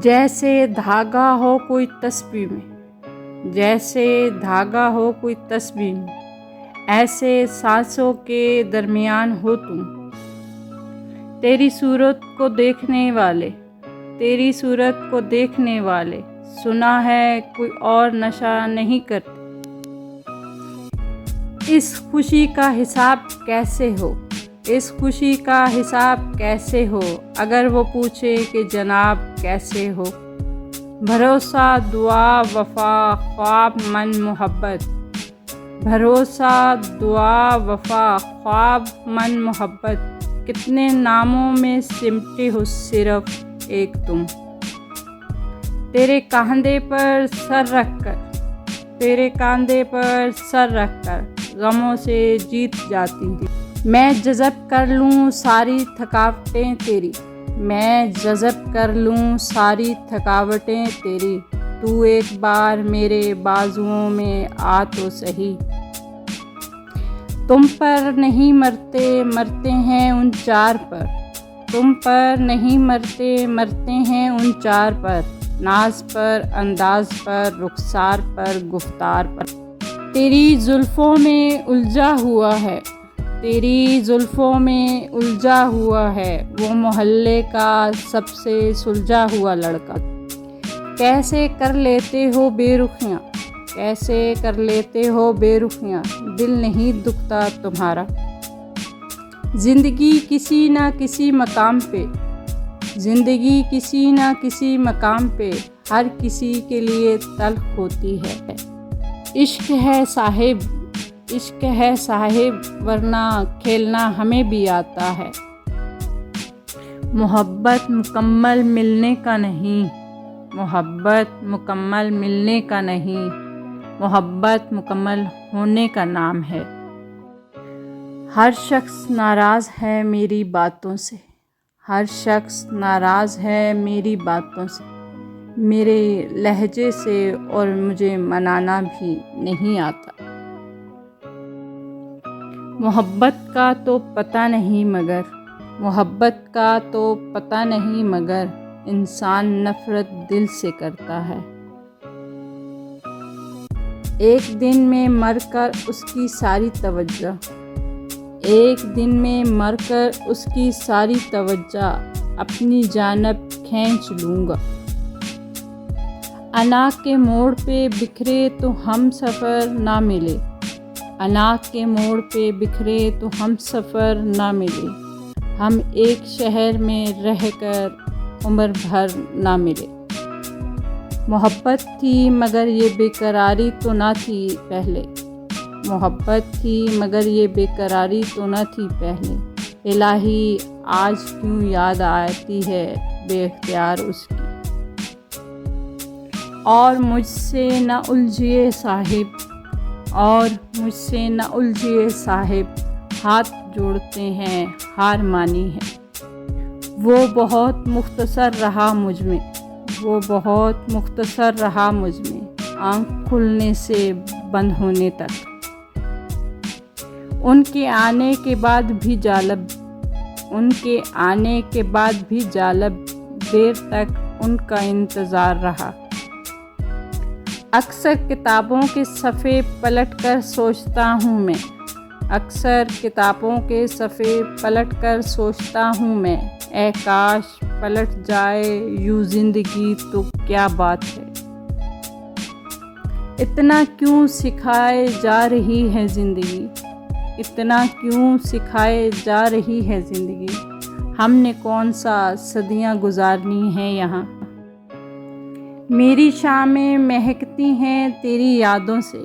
جیسے دھاگا ہو کوئی تسبیح میں، جیسے دھاگا ہو کوئی تسبیح میں، ایسے سانسوں کے درمیان ہو تم۔ تیری صورت کو دیکھنے والے، تیری صورت کو دیکھنے والے، سنا ہے کوئی اور نشہ نہیں کرتے۔ اس خوشی کا حساب کیسے ہو، اس خوشی کا حساب کیسے ہو، اگر وہ پوچھے کہ جناب کیسے ہو۔ بھروسہ، دعا، وفا، خواب، من، محبت، بھروسہ، دعا، وفا، خواب، من، محبت، کتنے ناموں میں سمٹے ہو صرف ایک تم۔ تیرے کاندھے پر سر رکھ کر، تیرے کاندھے پر سر رکھ کر غموں سے جیت جاتی تھی۔ میں جذب کر لوں ساری تھکاوٹیں تیری، میں جذب کر لوں ساری تھکاوٹیں تیری، تو ایک بار میرے بازوؤں میں آ تو سہی۔ تم پر نہیں مرتے، مرتے ہیں ان چار پر، تم پر نہیں مرتے، مرتے ہیں ان چار پر، ناز پر، انداز پر، رخسار پر، گفتار پر۔ تیری زلفوں میں الجھا ہوا ہے، تیری زلفوں میں الجھا ہوا ہے وہ محلے کا سب سے سلجھا ہوا لڑکا۔ کیسے کر لیتے ہو بے رخیاں، کیسے کر لیتے ہو بے رخیاں، دل نہیں دکھتا تمہارا۔ زندگی کسی نہ کسی مقام پہ، زندگی کسی نہ کسی مقام پہ ہر کسی کے لیے تلخ ہوتی ہے۔ عشق ہے صاحب، عشق ہے صاحب، ورنہ کھیلنا ہمیں بھی آتا ہے۔ محبت مکمل ملنے کا نہیں، محبت مکمل ملنے کا نہیں، محبت مکمل ہونے کا نام ہے۔ ہر شخص ناراض ہے میری باتوں سے، ہر شخص ناراض ہے میری باتوں سے، میرے لہجے سے، اور مجھے منانا بھی نہیں آتا۔ محبت کا تو پتہ نہیں مگر، محبت کا تو پتہ نہیں مگر، انسان نفرت دل سے کرتا ہے۔ ایک دن میں مر کر اس کی ساری توجہ، ایک دن میں مر کر اس کی ساری توجہ اپنی جانب کھینچ لوں گا۔ انا کے موڑ پہ بکھرے تو ہم سفر نہ ملے، انا کے موڑ پہ بکھرے تو ہم سفر نہ ملے، ہم ایک شہر میں رہ کر عمر بھر نہ ملے۔ محبت تھی مگر یہ بے قراری تو نہ تھی پہلے، محبت تھی مگر یہ بے قراری تو نہ تھی پہلے، الہی آج کیوں یاد آتی ہے بے اختیار اس کی۔ اور مجھ سے نہ الجھیے صاحب، اور مجھ سے نہ الجھیے صاحب، ہاتھ جوڑتے ہیں ہار مانی ہے۔ وہ بہت مختصر رہا مجھ میں، وہ بہت مختصر رہا مجھ میں، آنکھ کھلنے سے بند ہونے تک۔ ان کے آنے کے بعد بھی جالب، ان کے آنے کے بعد بھی جالب، دیر تک ان کا انتظار رہا۔ اکثر کتابوں کے صفحے پلٹ کر سوچتا ہوں میں، اکثر کتابوں کے صفحے پلٹ کر سوچتا ہوں میں، اے کاش پلٹ جائے یوں زندگی تو کیا بات ہے۔ اتنا کیوں سکھائے جا رہی ہے زندگی، اتنا کیوں سکھائے جا رہی ہے زندگی، ہم نے کون سا صدیاں گزارنی ہیں یہاں۔ میری شامیں مہکتی ہیں تیری یادوں سے،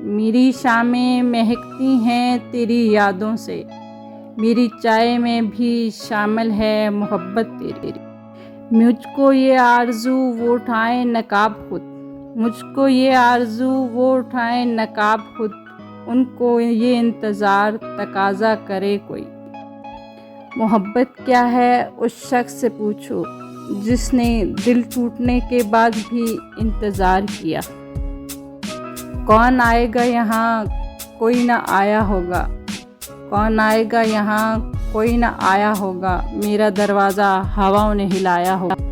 میری شامیں مہکتی ہیں تیری یادوں سے، میری چائے میں بھی شامل ہے محبت تیری۔ مجھ کو یہ آرزو وہ اٹھائے نقاب خود، مجھ کو یہ آرزو وہ اٹھائے نقاب خود، ان کو یہ انتظار تقاضا کرے کوئی۔ محبت کیا ہے اس شخص سے پوچھو جس نے دل ٹوٹنے کے بعد بھی انتظار کیا۔ کون آئے گا یہاں کوئی نہ آیا ہوگا، کون آئے گا یہاں کوئی نہ آیا ہوگا، میرا دروازہ ہواؤں نے ہلایا ہوگا۔